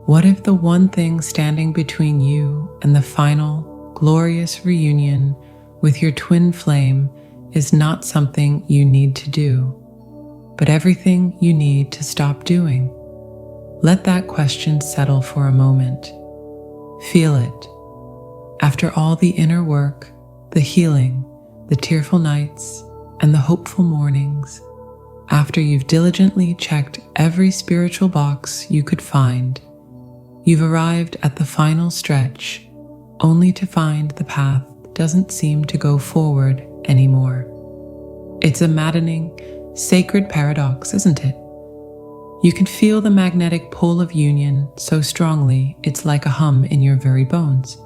What if the one thing standing between you and the final, glorious reunion with your twin flame is not something you need to do, but everything you need to stop doing? Let that question settle for a moment. Feel it. After all the inner work, the healing, the tearful nights, and the hopeful mornings, after you've diligently checked every spiritual box you could find, you've arrived at the final stretch, only to find the path doesn't seem to go forward anymore. It's a maddening, sacred paradox, isn't it? You can feel the magnetic pull of union so strongly it's like a hum in your very bones.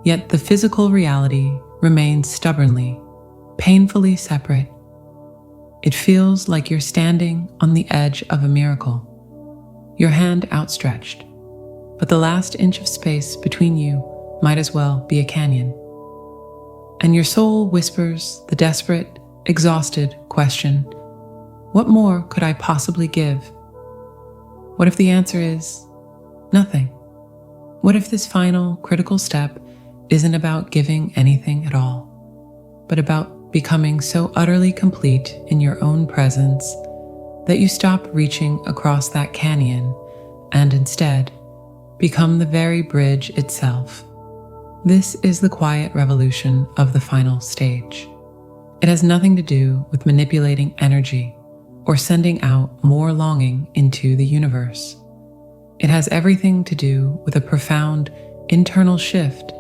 Yet the physical reality remains stubbornly, painfully separate. It feels like you're standing on the edge of a miracle, your hand outstretched, but the last inch of space between you might as well be a canyon. And your soul whispers the desperate, exhausted question, what more could I possibly give? What if the answer is nothing? What if this final, critical step isn't about giving anything at all, but about becoming so utterly complete in your own presence that you stop reaching across that canyon and instead become the very bridge itself? This is the quiet revolution of the final stage. It has nothing to do with manipulating energy or sending out more longing into the universe. It has everything to do with a profound internal shift,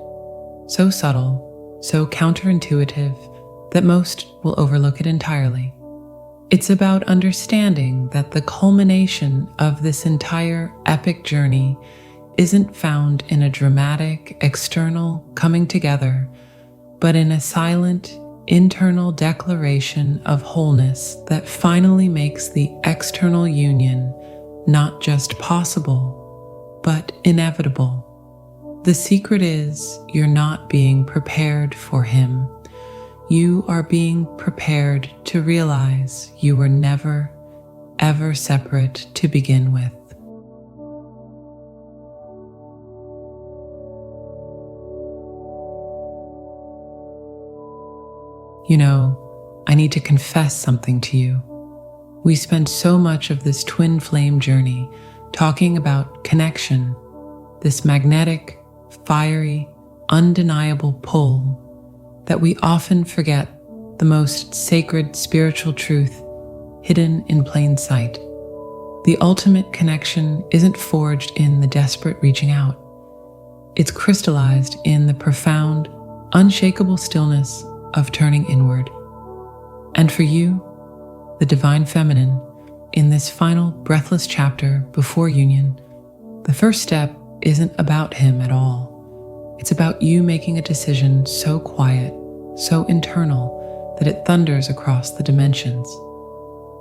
so subtle, so counterintuitive that most will overlook it entirely. It's about understanding that the culmination of this entire epic journey isn't found in a dramatic external coming together, but in a silent internal declaration of wholeness that finally makes the external union not just possible, but inevitable. The secret is you're not being prepared for him. You are being prepared to realize you were never, ever separate to begin with. You know, I need to confess something to you. We spent so much of this twin flame journey talking about connection, this magnetic, fiery, undeniable pull, that we often forget the most sacred spiritual truth hidden in plain sight. The ultimate connection isn't forged in the desperate reaching out. It's crystallized in the profound, unshakable stillness of turning inward. And for you, the divine feminine, in this final breathless chapter before union, the first step isn't about him at all. It's about you making a decision so quiet, so internal, that it thunders across the dimensions.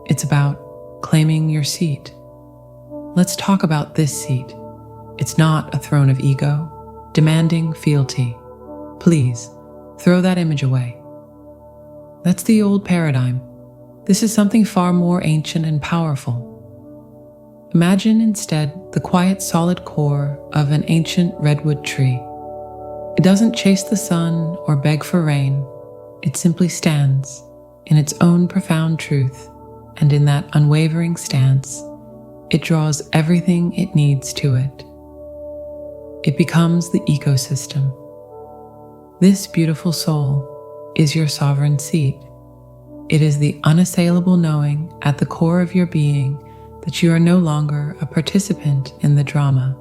It's about claiming your seat. Let's talk about this seat. It's not a throne of ego, demanding fealty. Please, throw that image away. That's the old paradigm. This is something far more ancient and powerful. Imagine instead the quiet, solid core of an ancient redwood tree. It doesn't chase the sun or beg for rain. It simply stands in its own profound truth, and in that unwavering stance, it draws everything it needs to it. It becomes the ecosystem. This beautiful soul is your sovereign seat. It is the unassailable knowing at the core of your being that you are no longer a participant in the drama,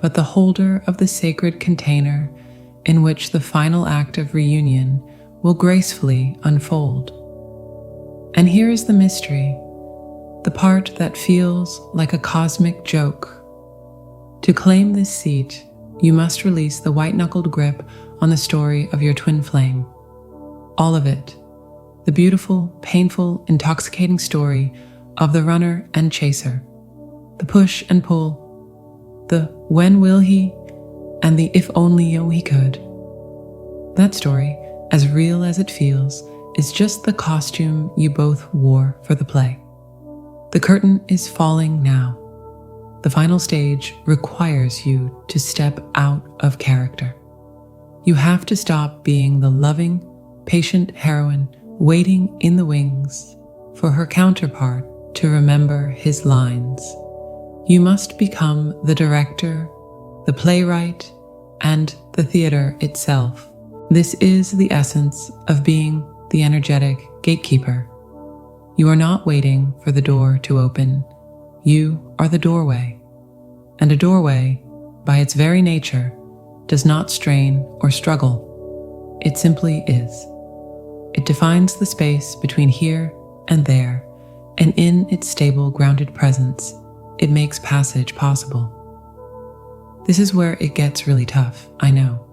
but the holder of the sacred container in which the final act of reunion will gracefully unfold. And here is the mystery, the part that feels like a cosmic joke. To claim this seat, you must release the white-knuckled grip on the story of your twin flame. All of it. The beautiful, painful, intoxicating story of the runner and chaser. The push and pull. The when will he and the if only he could. That story, as real as it feels, is just the costume you both wore for the play. The curtain is falling now. The final stage requires you to step out of character. You have to stop being the loving, patient heroine waiting in the wings for her counterpart to remember his lines. You must become the director, the playwright, and the theater itself. This is the essence of being the energetic gatekeeper. You are not waiting for the door to open. You are the doorway. And a doorway, by its very nature, does not strain or struggle. It simply is. It defines the space between here and there, and in its stable, grounded presence, it makes passage possible. This is where it gets really tough, I know.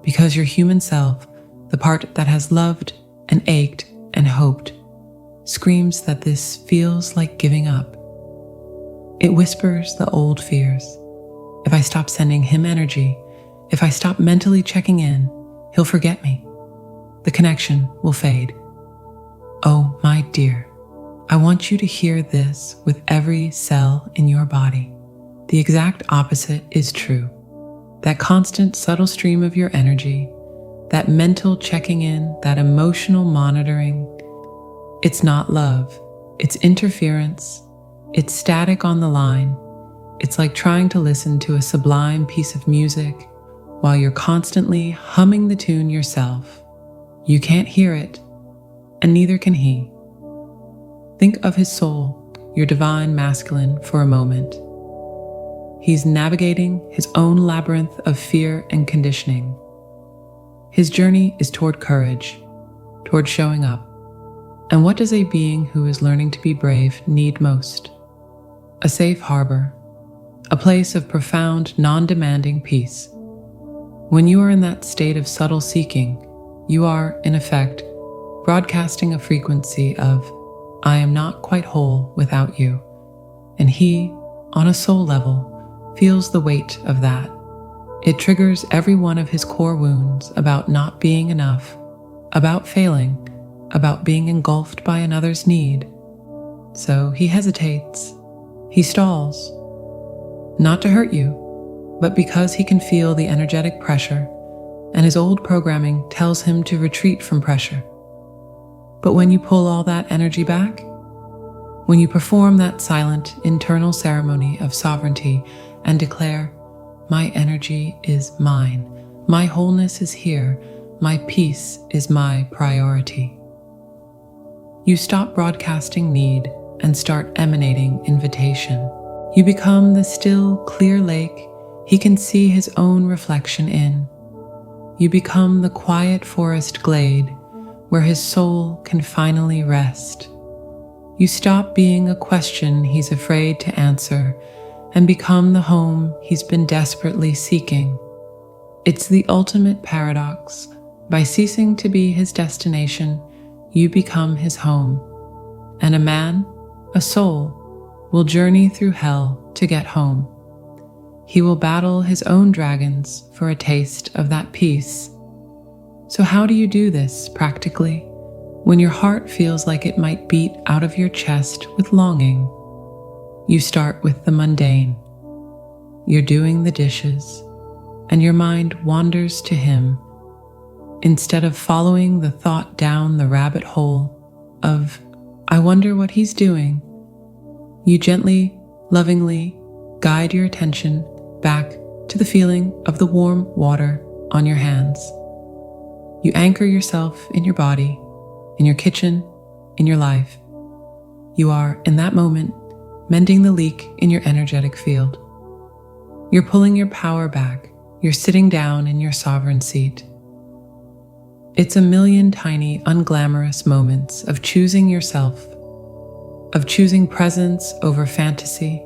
Because your human self, the part that has loved and ached and hoped, screams that this feels like giving up. It whispers the old fears. If I stop sending him energy, if I stop mentally checking in, he'll forget me. The connection will fade. Oh, my dear, I want you to hear this with every cell in your body. The exact opposite is true. That constant subtle stream of your energy, that mental checking in, that emotional monitoring, it's not love, it's interference, it's static on the line. It's like trying to listen to a sublime piece of music while you're constantly humming the tune yourself. You can't hear it, and neither can he. Think of his soul, your divine masculine, for a moment. He's navigating his own labyrinth of fear and conditioning. His journey is toward courage, toward showing up. And what does a being who is learning to be brave need most? A safe harbor, a place of profound, non-demanding peace. When you are in that state of subtle seeking, you are, in effect, broadcasting a frequency of, I am not quite whole without you. And he, on a soul level, feels the weight of that. It triggers every one of his core wounds about not being enough, about failing, about being engulfed by another's need. So he hesitates. He stalls. Not to hurt you, but because he can feel the energetic pressure, and his old programming tells him to retreat from pressure. But when you pull all that energy back, when you perform that silent internal ceremony of sovereignty and declare, my energy is mine, my wholeness is here, my peace is my priority. You stop broadcasting need and start emanating invitation. You become the still, clear lake he can see his own reflection in. You become the quiet forest glade where his soul can finally rest. You stop being a question he's afraid to answer and become the home he's been desperately seeking. It's the ultimate paradox. By ceasing to be his destination, you become his home. And a man, a soul, will journey through hell to get home. He will battle his own dragons for a taste of that peace. So how do you do this practically when your heart feels like it might beat out of your chest with longing? You start with the mundane. You're doing the dishes, and your mind wanders to him. Instead of following the thought down the rabbit hole of, I wonder what he's doing, you gently, lovingly guide your attention back to the feeling of the warm water on your hands. You anchor yourself in your body, in your kitchen, in your life. You are, in that moment, mending the leak in your energetic field. You're pulling your power back. You're sitting down in your sovereign seat. It's a million tiny, unglamorous moments of choosing yourself, of choosing presence over fantasy,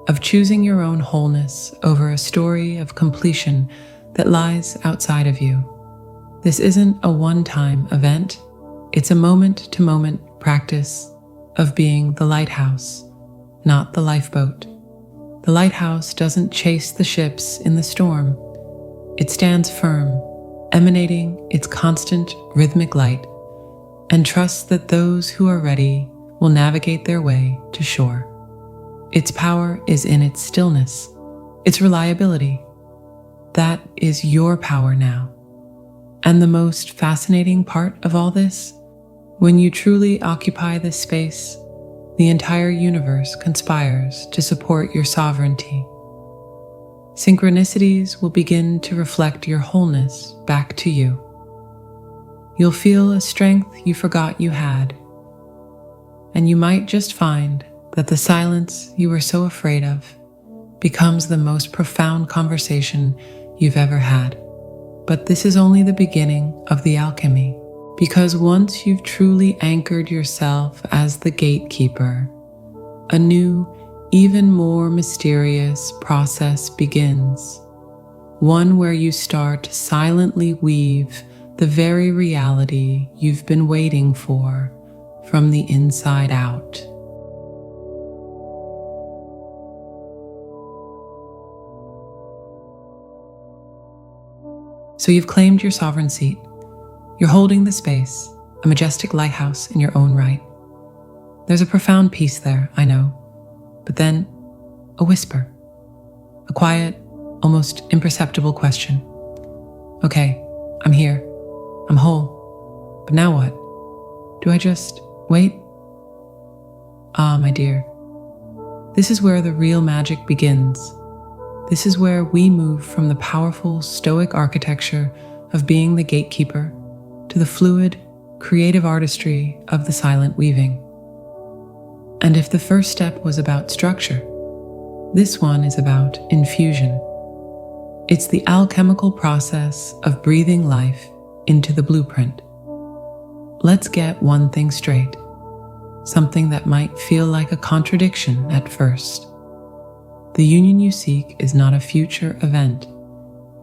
of choosing your own wholeness over a story of completion that lies outside of you. This isn't a one-time event. It's a moment-to-moment practice of being the lighthouse, not the lifeboat. The lighthouse doesn't chase the ships in the storm. It stands firm, emanating its constant rhythmic light, and trusts that those who are ready will navigate their way to shore. Its power is in its stillness, its reliability. That is your power now. And the most fascinating part of all this, when you truly occupy this space, the entire universe conspires to support your sovereignty. Synchronicities will begin to reflect your wholeness back to you. You'll feel a strength you forgot you had, and you might just find that the silence you were so afraid of becomes the most profound conversation you've ever had. But this is only the beginning of the alchemy, because once you've truly anchored yourself as the gatekeeper, a new, even more mysterious process begins, one where you start to silently weave the very reality you've been waiting for from the inside out. So you've claimed your sovereign seat. You're holding the space, a majestic lighthouse in your own right. There's a profound peace there, I know. But then, a whisper. A quiet, almost imperceptible question. Okay, I'm here. I'm whole. But now what? Do I just wait? Ah, my dear. This is where the real magic begins. This is where we move from the powerful stoic architecture of being the gatekeeper to the fluid, creative artistry of the silent weaving. And if the first step was about structure, this one is about infusion. It's the alchemical process of breathing life into the blueprint. Let's get one thing straight, something that might feel like a contradiction at first. The union you seek is not a future event.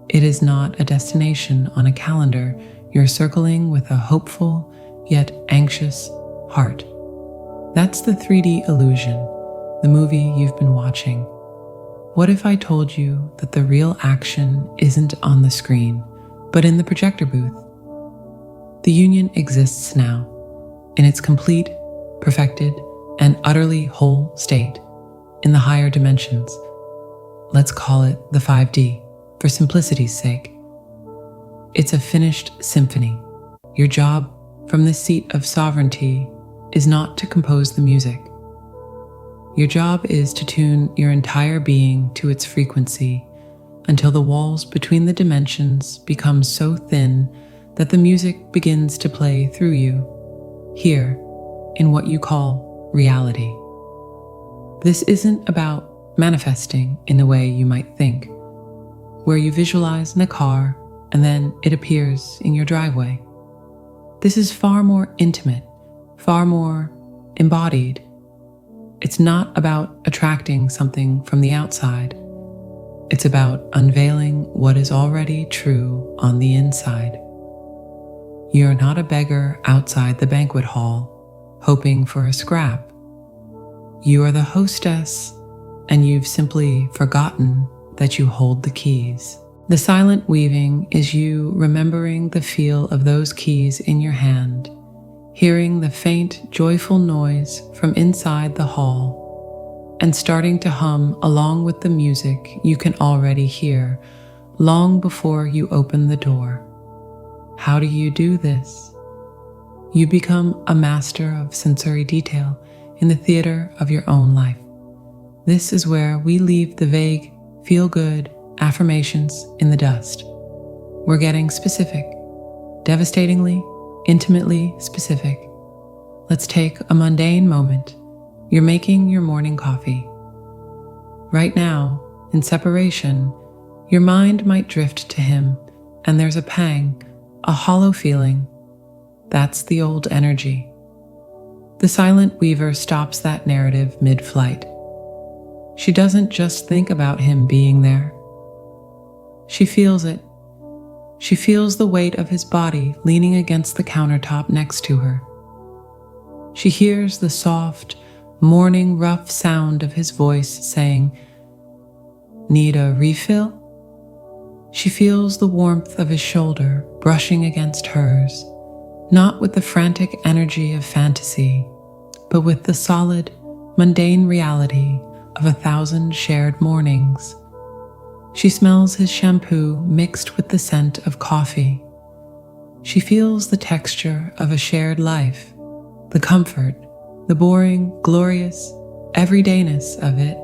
It is not a destination on a calendar you're circling with a hopeful yet anxious heart. That's the 3D illusion, the movie you've been watching. What if I told you that the real action isn't on the screen, but in the projector booth? The union exists now, in its complete, perfected, and utterly whole state, in the higher dimensions. Let's call it the 5D, for simplicity's sake. It's a finished symphony. Your job from this seat of sovereignty is not to compose the music. Your job is to tune your entire being to its frequency until the walls between the dimensions become so thin that the music begins to play through you, here, in what you call reality. This isn't about manifesting in the way you might think, where you visualize in a car and then it appears in your driveway. This is far more intimate, far more embodied. It's not about attracting something from the outside. It's about unveiling what is already true on the inside. You're not a beggar outside the banquet hall, hoping for a scrap. You are the hostess, and you've simply forgotten that you hold the keys. The silent weaving is you remembering the feel of those keys in your hand, hearing the faint, joyful noise from inside the hall, and starting to hum along with the music you can already hear long before you open the door. How do you do this? You become a master of sensory detail in the theater of your own life. This is where we leave the vague, feel-good affirmations in the dust. We're getting specific, devastatingly, intimately specific. Let's take a mundane moment. You're making your morning coffee. Right now, in separation, your mind might drift to him, and there's a pang, a hollow feeling. That's the old energy. The silent weaver stops that narrative mid-flight. She doesn't just think about him being there. She feels it. She feels the weight of his body leaning against the countertop next to her. She hears the soft, morning rough sound of his voice saying, "Need a refill?" She feels the warmth of his shoulder brushing against hers, not with the frantic energy of fantasy, but with the solid, mundane reality of 1,000 shared mornings. She smells his shampoo mixed with the scent of coffee. She feels the texture of a shared life, the comfort, the boring, glorious everydayness of it.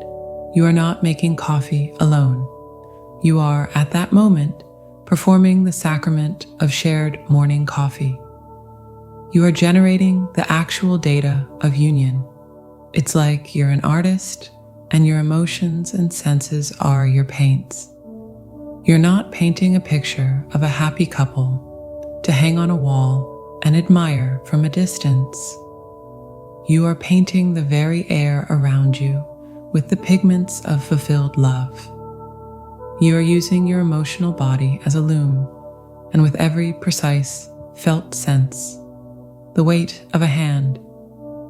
You are not making coffee alone. You are, at that moment, performing the sacrament of shared morning coffee. You are generating the actual data of union. It's like you're an artist and your emotions and senses are your paints. You're not painting a picture of a happy couple to hang on a wall and admire from a distance. You are painting the very air around you with the pigments of fulfilled love. You are using your emotional body as a loom, and with every precise, felt sense, the weight of a hand,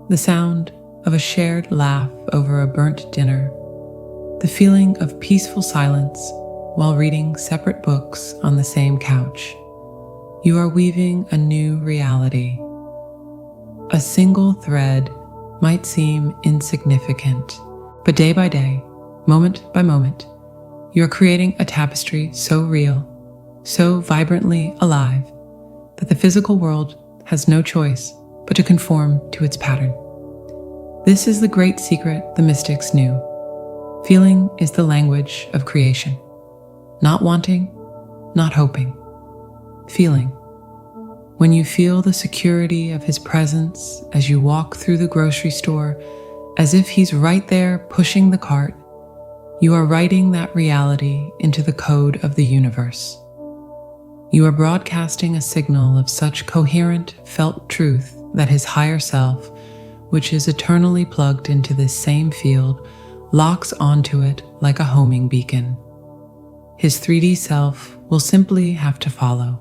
the sound of a shared laugh over a burnt dinner, the feeling of peaceful silence while reading separate books on the same couch, you are weaving a new reality. A single thread might seem insignificant, but day by day, moment by moment, you are creating a tapestry so real, so vibrantly alive, that the physical world has no choice but to conform to its pattern. This is the great secret the mystics knew. Feeling is the language of creation. Not wanting, not hoping. Feeling. When you feel the security of his presence as you walk through the grocery store, as if he's right there pushing the cart, you are writing that reality into the code of the universe. You are broadcasting a signal of such coherent, felt truth that his higher self, which is eternally plugged into this same field, locks onto it like a homing beacon. His 3D self will simply have to follow,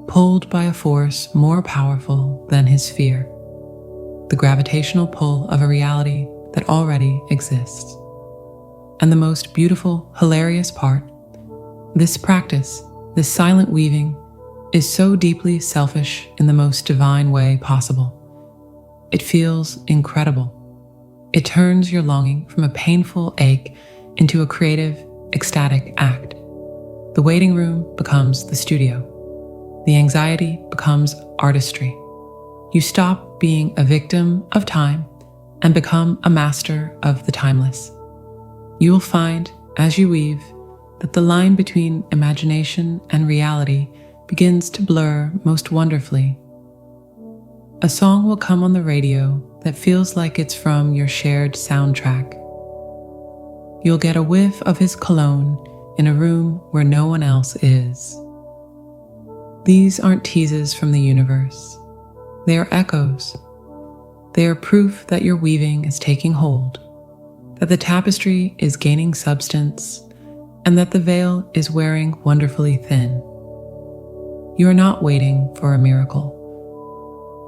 pulled by a force more powerful than his fear, the gravitational pull of a reality that already exists. And the most beautiful, hilarious part, this practice, this silent weaving, is so deeply selfish in the most divine way possible. It feels incredible. It turns your longing from a painful ache into a creative, ecstatic act. The waiting room becomes the studio. The anxiety becomes artistry. You stop being a victim of time and become a master of the timeless. You will find, as you weave, that the line between imagination and reality begins to blur most wonderfully. A song will come on the radio that feels like it's from your shared soundtrack. You'll get a whiff of his cologne in a room where no one else is. These aren't teases from the universe. They are echoes. They are proof that your weaving is taking hold, that the tapestry is gaining substance, and that the veil is wearing wonderfully thin. You are not waiting for a miracle.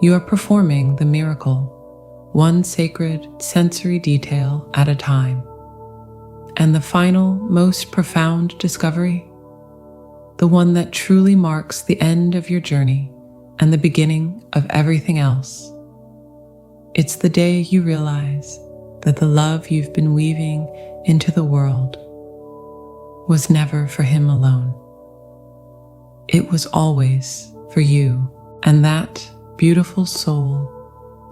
You are performing the miracle, one sacred sensory detail at a time. And the final, most profound discovery, the one that truly marks the end of your journey and the beginning of everything else. It's the day you realize that the love you've been weaving into the world was never for him alone. It was always for you, and that beautiful soul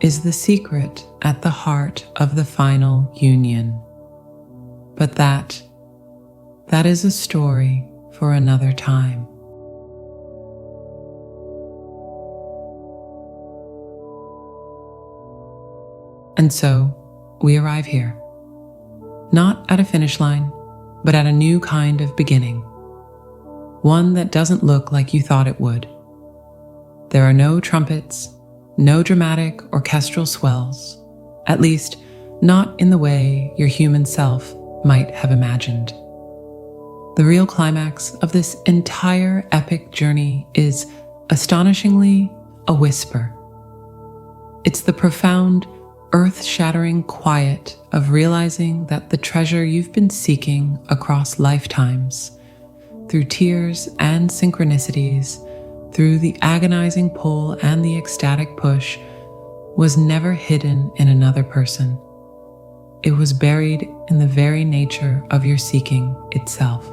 is the secret at the heart of the final union. But that is a story for another time. And so, we arrive here, not at a finish line, but at a new kind of beginning, one that doesn't look like you thought it would. There are no trumpets, no dramatic orchestral swells, at least not in the way your human self might have imagined. The real climax of this entire epic journey is, astonishingly, a whisper. It's the profound, earth-shattering quiet of realizing that the treasure you've been seeking across lifetimes, through tears and synchronicities, through the agonizing pull and the ecstatic push, was never hidden in another person. it was buried in the very nature of your seeking itself.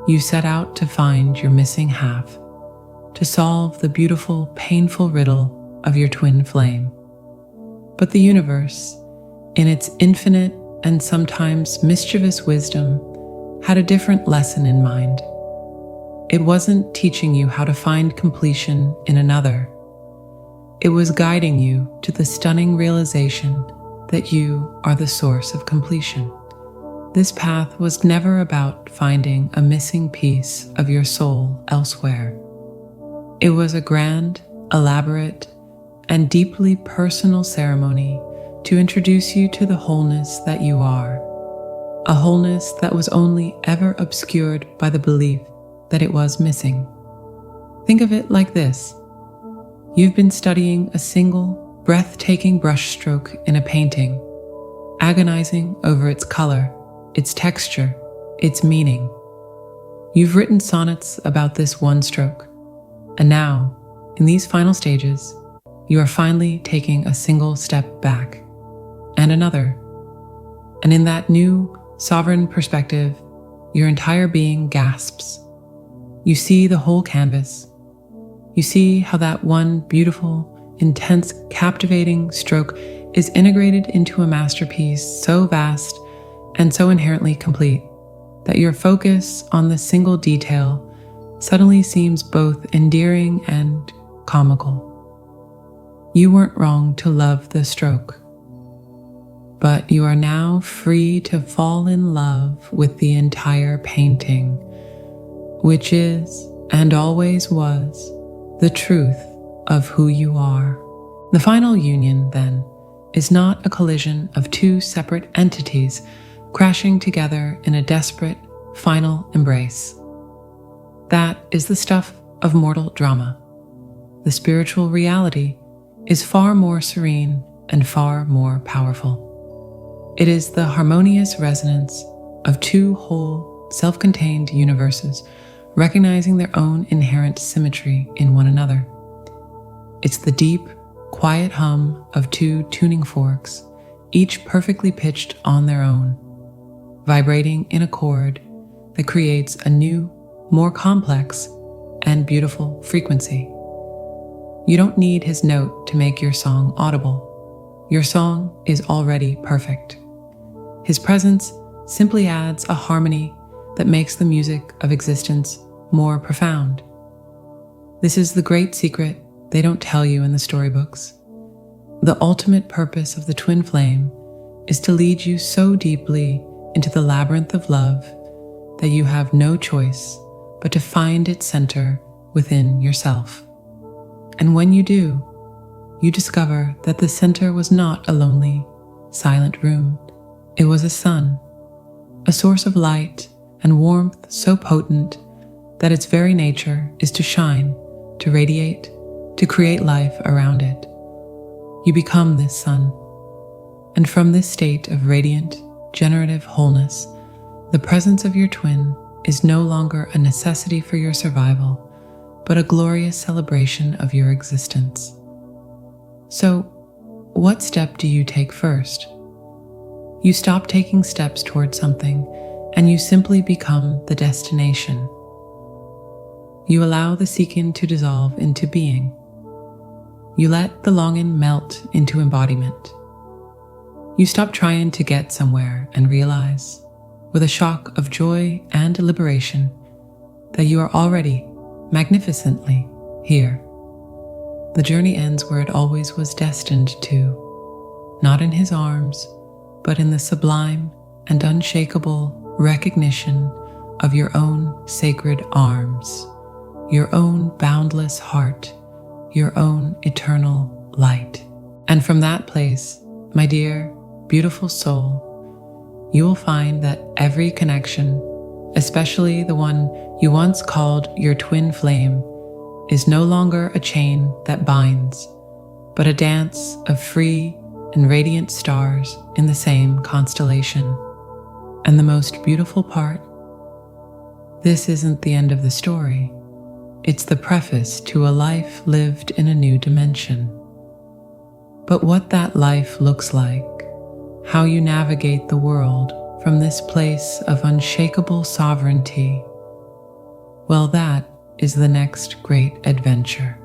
You set out to find your missing half, to solve the beautiful, painful riddle of your twin flame. But the universe, in its infinite and sometimes mischievous wisdom, had a different lesson in mind. It wasn't teaching you how to find completion in another. It was guiding you to the stunning realization that you are the source of completion. This path was never about finding a missing piece of your soul elsewhere. It was a grand, elaborate, and deeply personal ceremony to introduce you to the wholeness that you are, a wholeness that was only ever obscured by the belief that it was missing. Think of it like this. You've been studying a single, breathtaking brushstroke in a painting, agonizing over its color, its texture, its meaning. You've written sonnets about this one stroke, and now, in these final stages, you are finally taking a single step back, and another. And in that new, sovereign perspective, your entire being gasps. You see the whole canvas. You see how that one beautiful, intense, captivating stroke is integrated into a masterpiece so vast and so inherently complete that your focus on the single detail suddenly seems both endearing and comical. You weren't wrong to love the stroke, but you are now free to fall in love with the entire painting, which is, and always was, the truth of who you are. The final union, then, is not a collision of two separate entities crashing together in a desperate, final embrace. That is the stuff of mortal drama. The spiritual reality is far more serene and far more powerful. It is the harmonious resonance of two whole, self-contained universes recognizing their own inherent symmetry in one another. It's the deep, quiet hum of two tuning forks, each perfectly pitched on their own, vibrating in a chord that creates a new, more complex and beautiful frequency. You don't need his note to make your song audible. Your song is already perfect. His presence simply adds a harmony that makes the music of existence more profound. This is the great secret they don't tell you in the storybooks. The ultimate purpose of the twin flame is to lead you so deeply into the labyrinth of love that you have no choice but to find its center within yourself. And when you do, you discover that the center was not a lonely, silent room. It was a sun, a source of light and warmth so potent that its very nature is to shine, to radiate, to create life around it. You become this sun, and from this state of radiant, generative wholeness, the presence of your twin is no longer a necessity for your survival, but a glorious celebration of your existence. So, what step do you take first? You stop taking steps towards something, and you simply become the destination. You allow the seeking to dissolve into being. You let the longing melt into embodiment. You stop trying to get somewhere and realize, with a shock of joy and liberation, that you are already magnificently here. The journey ends where it always was destined to, not in his arms, but in the sublime and unshakable recognition of your own sacred arms, your own boundless heart, your own eternal light. And from that place, my dear, beautiful soul, you will find that every connection, especially the one you once called your twin flame, is no longer a chain that binds, but a dance of free and radiant stars in the same constellation. And the most beautiful part, this isn't the end of the story. It's the preface to a life lived in a new dimension. But what that life looks like, how you navigate the world from this place of unshakable sovereignty, well, that is the next great adventure.